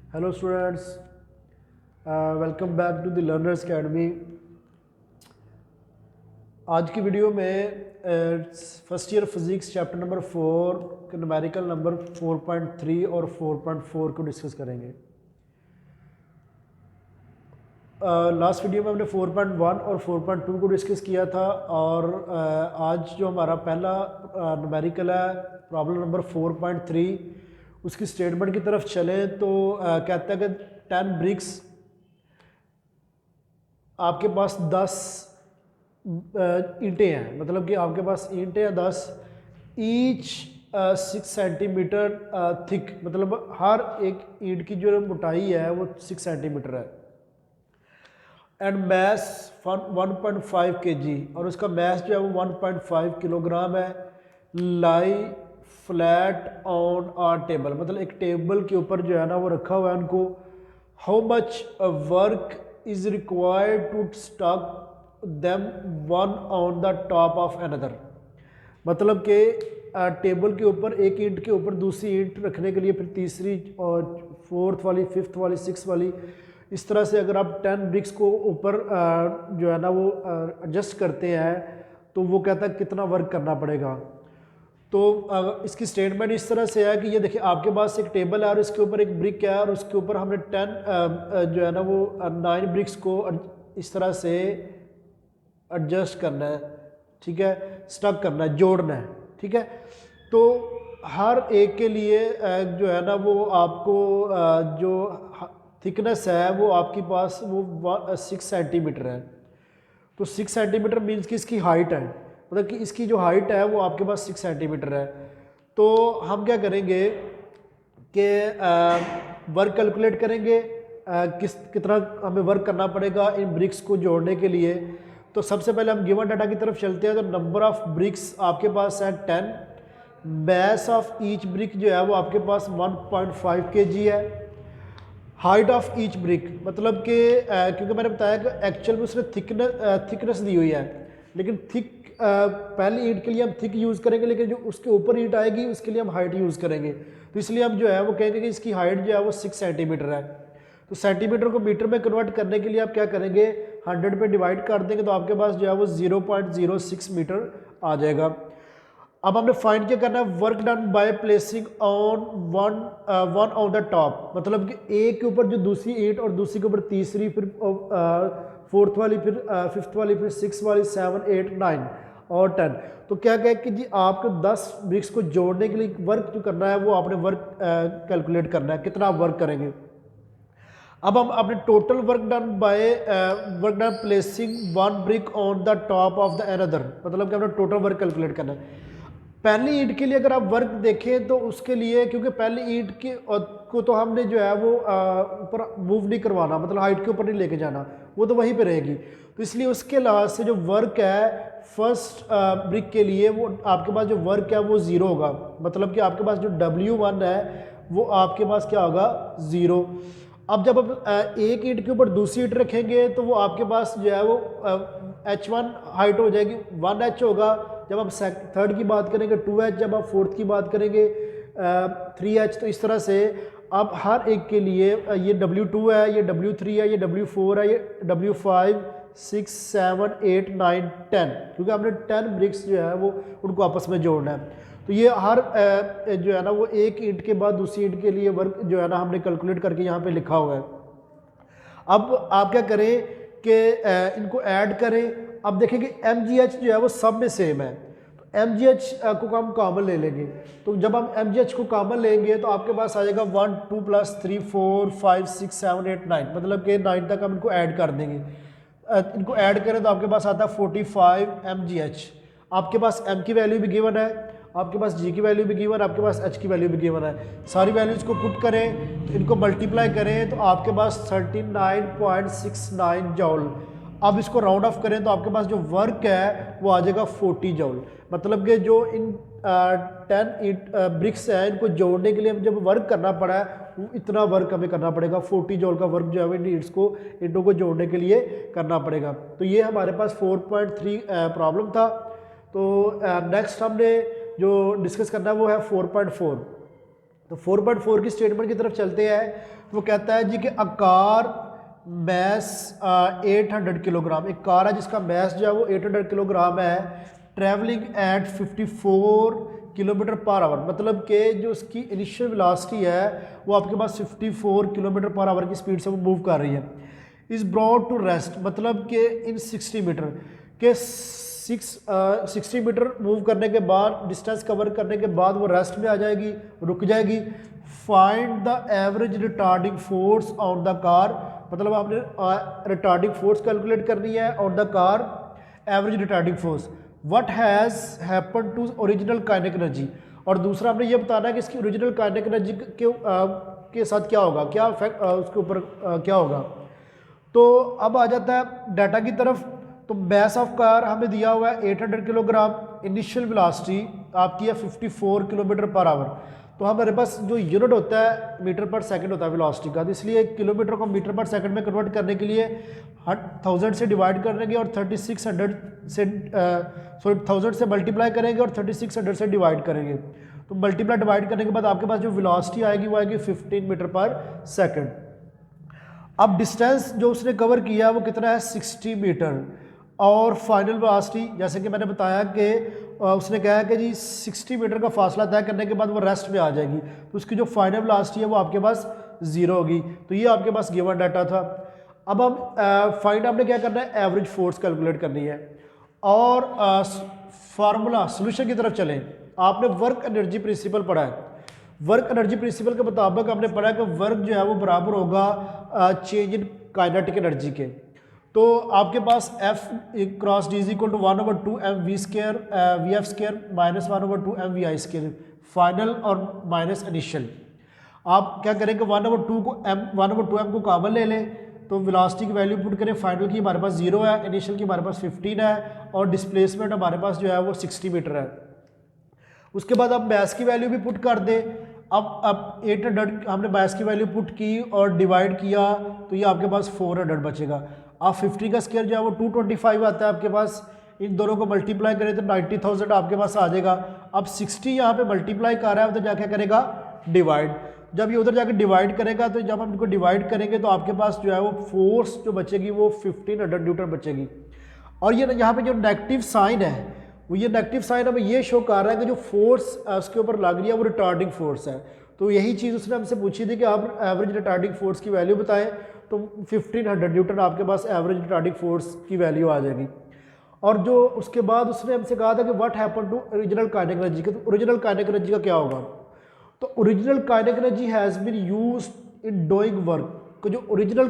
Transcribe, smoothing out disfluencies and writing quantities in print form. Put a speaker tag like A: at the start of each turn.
A: Hello students, welcome back to the learners academy. आज की वीडियो में first year physics chapter number 4 के न्यूमेरिकल नंबर 4.3 और 4.4 को डिस्कस करेंगे। लास्ट वीडियो में हमने 4.1 और 4.2 को डिस्कस किया था और आज जो हमारा पहला न्यूमेरिकल है प्रॉब्लम नंबर 4.3, उसकी स्टेटमेंट की तरफ चलें तो कहता है कि 10 ब्रिक्स, आपके पास 10 ईंटें हैं, मतलब कि आपके पास ईंटें हैं 10, ईच 6 सेंटीमीटर थिक, मतलब हर एक ईंट की जो मोटाई है वो 6 सेंटीमीटर है। एंड मैस 1.5 kg, और उसका मैस जो है वो 1.5 किलोग्राम है। लाई फ्लैट ऑन आ टेबल, मतलब एक टेबल के ऊपर जो है ना वो रखा हुआ है उनको। How much work is required to stock them one on the top of another, मतलब कि टेबल के ऊपर एक ईंट के ऊपर दूसरी ईंट रखने के लिए, फिर तीसरी और फोर्थ वाली, फिफ्थ वाली, सिक्स वाली, इस तरह से अगर आप 10 ब्रिक्स को ऊपर जो है ना वो एडजस्ट करते हैं तो वो कहता है कितना वर्क करना पड़ेगा। तो इसकी स्टेटमेंट इस तरह से है कि ये देखिए आपके पास एक टेबल है और इसके ऊपर एक ब्रिक है और उसके ऊपर हमने 10 जो है ना वो 9 ब्रिक्स को इस तरह से एडजस्ट करना है, ठीक है, स्टक करना है, जोड़ना है, ठीक है। तो हर एक के लिए जो है ना वो आपको जो थिकनेस है वो आपके पास वो 6 सेंटीमीटर है। तो 6 सेंटीमीटर मीन्स कि इसकी हाइट है, मतलब कि इसकी जो हाइट है वो आपके पास 6 सेंटीमीटर है। तो हम क्या करेंगे कि वर्क कैलकुलेट करेंगे, कितना हमें वर्क करना पड़ेगा इन ब्रिक्स को जोड़ने के लिए। तो सबसे पहले हम गिवन डाटा की तरफ चलते हैं। तो नंबर ऑफ ब्रिक्स आपके पास है 10, मैस ऑफ ईच ब्रिक जो है वो आपके पास 1.5 kg है। हाइट ऑफ ईच ब्रिक, मतलब कि क्योंकि मैंने बताया कि एक्चुअल में उसने थिकनेस दी हुई है, लेकिन थिक पहली ईंट के लिए हम थिक यूज़ करेंगे, लेकिन जो उसके ऊपर ईंट आएगी उसके लिए हम हाइट यूज़ करेंगे। तो इसलिए हम जो है वो कहेंगे कि इसकी हाइट जो है वो 6 सेंटीमीटर है। तो सेंटीमीटर को मीटर में कन्वर्ट करने के लिए आप क्या करेंगे, 100 पे डिवाइड कर देंगे तो आपके पास जो है वो 0.06 मीटर आ जाएगा। अब हमने फाइंड क्या करना है, work done by placing on one on the top, मतलब कि एक के ऊपर जो दूसरी ईंट और दूसरी के ऊपर तीसरी, फिर फोर्थ वाली, फिर फिफ्थ वाली, फिर सिक्स वाली, 7, 8, 9 और 10। तो क्या कहे कि जी आपको 10 ब्रिक्स को जोड़ने के लिए वर्क जो करना है वो आपने वर्क कैलकुलेट करना है, कितना आप वर्क करेंगे। अब हम अपने total work done placing one brick on the top of the another, मतलब कि हमने टोटल वर्क कैलकुलेट करना है। पहली ईंट के लिए अगर आप वर्क देखें तो उसके लिए, क्योंकि पहली ईंट को तो हमने जो है वो ऊपर मूव नहीं करवाना, मतलब हाइट के ऊपर नहीं लेके जाना, वो तो वहीं पे रहेगी। तो इसलिए उसके लिहाज से जो वर्क है फर्स्ट ब्रिक के लिए, वो आपके पास जो वर्क है वो 0 होगा, मतलब कि आपके पास जो W1 है वो आपके पास क्या होगा, 0। अब जब आप एक ईंट के ऊपर दूसरी ईंट रखेंगे तो वो आपके पास जो है वो H1 हाइट हो जाएगी, 1H होगा। जब आप थर्ड की बात करेंगे 2H, जब आप फोर्थ की बात करेंगे 3H। तो इस तरह से अब हर एक के लिए ये W2 है, ये W3 है, ये W4 है, ये W5, 6, 7, 8, 9, 10, क्योंकि हमने 10 ब्रिक्स जो है वो उनको आपस में जोड़ना है। तो ये हर जो है ना वो एक ईंट के बाद दूसरी ईंट के लिए वर्क जो है ना हमने कैलकुलेट करके यहाँ पे लिखा हुआ है। अब आप क्या करें कि इनको ऐड करें। अब देखेंगे MGH जो है वो सब में सेम है, तो MGH को हम कॉमन ले लेंगे। तो जब हम MGH को कॉमन लेंगे तो आपके पास आ जाएगा 1, 2 + 3, 4, 5, 6, 7, 8, 9, मतलब कि 9 तक हम इनको ऐड कर देंगे। इनको ऐड करें तो आपके पास आता है 45 MGH। आपके पास M की वैल्यू भी गिवन है, आपके पास G की वैल्यू भी गिवन, आपके पास H की वैल्यू भी गिवन है। सारी वैल्यूज को पुट करें तो इनको मल्टीप्लाई करें तो आपके पास 39.69 जॉल। अब इसको राउंड ऑफ करें तो आपके पास जो वर्क है वो आ जाएगा 40 जॉल, मतलब कि जो इन 10 ब्रिक्स हैं इनको जोड़ने के लिए हमें जब वर्क करना पड़ा है वो इतना वर्क हमें करना पड़ेगा, 40 जॉल का वर्क जो है इन ईंटों को जोड़ने के लिए करना पड़ेगा। तो ये हमारे पास 4.3 प्रॉब्लम था। तो नेक्स्ट हमने जो डिस्कस करना है वो है 4.4। तो 4.4 की स्टेटमेंट की तरफ चलते हैं। वो कहता है जी कि अ कार मैस 800 किलोग्राम, एक कार है जिसका मैस जो है वो 800 किलोग्राम है, travelling eight 54 kilometre per hour, मतलब कि जो उसकी इनिशियल वेलोसिटी है वो आपके पास 54 किलोमीटर पर आवर की स्पीड से वो मूव कर रही है। इज़ ब्रॉड टू रेस्ट, मतलब कि इन 60 मीटर के 60 मीटर मूव करने के बाद, डिस्टेंस कवर करने के बाद वो रेस्ट में आ जाएगी, रुक जाएगी। Find the average retarding force on the car, मतलब आपने रिटार्डिंग फोर्स कैलकुलेट करनी है on the car, average retarding force. What has happen to original kinetic energy, और दूसरा हमने ये बताना है कि इसकी ओरिजिनल काइनेटिक एनर्जी के साथ क्या होगा, क्या इफेक्ट उसके ऊपर क्या होगा। तो अब आ जाता है डाटा की तरफ। तो मैस ऑफ कार हमें दिया हुआ है 800 किलोग्राम, इनिशियल वेलोसिटी आपकी है 54 किलोमीटर पर आवर। तो हमारे पास जो यूनिट होता है मीटर पर सेकंड होता है वेलोसिटी का, तो इसलिए किलोमीटर को मीटर पर सेकंड में कन्वर्ट करने के लिए 1000 से डिवाइड करेंगे और 3600 से 1000 से मल्टीप्लाई करेंगे और 3600 से डिवाइड करेंगे। तो मल्टीप्लाई डिवाइड करने के बाद आपके पास जो वेलोसिटी आएगी वो आएगी 15 मीटर पर सेकंड। अब डिस्टेंस जो उसने कवर किया है वो कितना है 60 मीटर, और फाइनल वेलोसिटी जैसे कि मैंने बताया कि उसने कहा है कि जी 60 मीटर का फासला तय करने के बाद वो रेस्ट में आ जाएगी, तो उसकी जो फाइनल वेलोसिटी है वो आपके पास 0 होगी। तो ये आपके पास गिवन डाटा था। अब हम फाइंड आपने क्या करना है, एवरेज फोर्स कैलकुलेट करनी है, और फार्मूला सोल्यूशन की तरफ चलें। आपने वर्क एनर्जी प्रिंसिपल पढ़ा है, वर्क एनर्जी प्रिंसिपल के मुताबिक हमने पढ़ा कि वर्क जो है वो बराबर होगा चेंज इन काइनेटिक एनर्जी के। तो आपके पास F cross D is equal to 1/2 mv² vf² minus 1/2 mvi², final और माइनस इनिशियल। आप क्या करेंगे 1/2 को m को कॉमन ले लें, तो वेलोसिटी की वैल्यू पुट करें, फाइनल की हमारे पास 0 है, इनिशियल की हमारे पास 15 है, और डिस्प्लेसमेंट हमारे पास जो है वो 60 मीटर है। उसके बाद आप मैस की वैल्यू भी पुट कर दें। अब 800 हमने मैस की वैल्यू पुट की और डिवाइड किया, तो ये आपके पास 400 बचेगा। आप 50 का स्क्वायर जो है वो 225 आता है आपके पास, इन दोनों को मल्टीप्लाई करें तो 90,000 आपके पास आ जाएगा। अब 60 यहाँ पे मल्टीप्लाई कर रहा है, उधर जाके करेगा डिवाइड। जब ये उधर जाके डिवाइड करेगा, तो जब हम इनको डिवाइड करेंगे तो आपके पास जो है वो फोर्स जो बचेगी वो 1500 न्यूटन बचेगी। और ये यहाँ पे जो नेगेटिव साइन है, वो ये नेगेटिव साइन हमें ये शो कर रहा है कि जो फोर्स उसके ऊपर लग रही है वो रिटार्डिंग फोर्स है। तो यही चीज़ उसने हमसे पूछी थी कि आप एवरेज रिटार्डिंग फोर्स की वैल्यू बताएं, तो 1500 न्यूटन आपके पास एवरेज रिटार्डिंग फोर्स की वैल्यू आ जाएगी। और जो उसके बाद उसने हमसे कहा था कि what happen to original kinetic energy, तो ओरिजिनल काइनेटिक एनर्जी का क्या होगा। तो original kinetic energy has been used in doing work, जो ओरिजिनल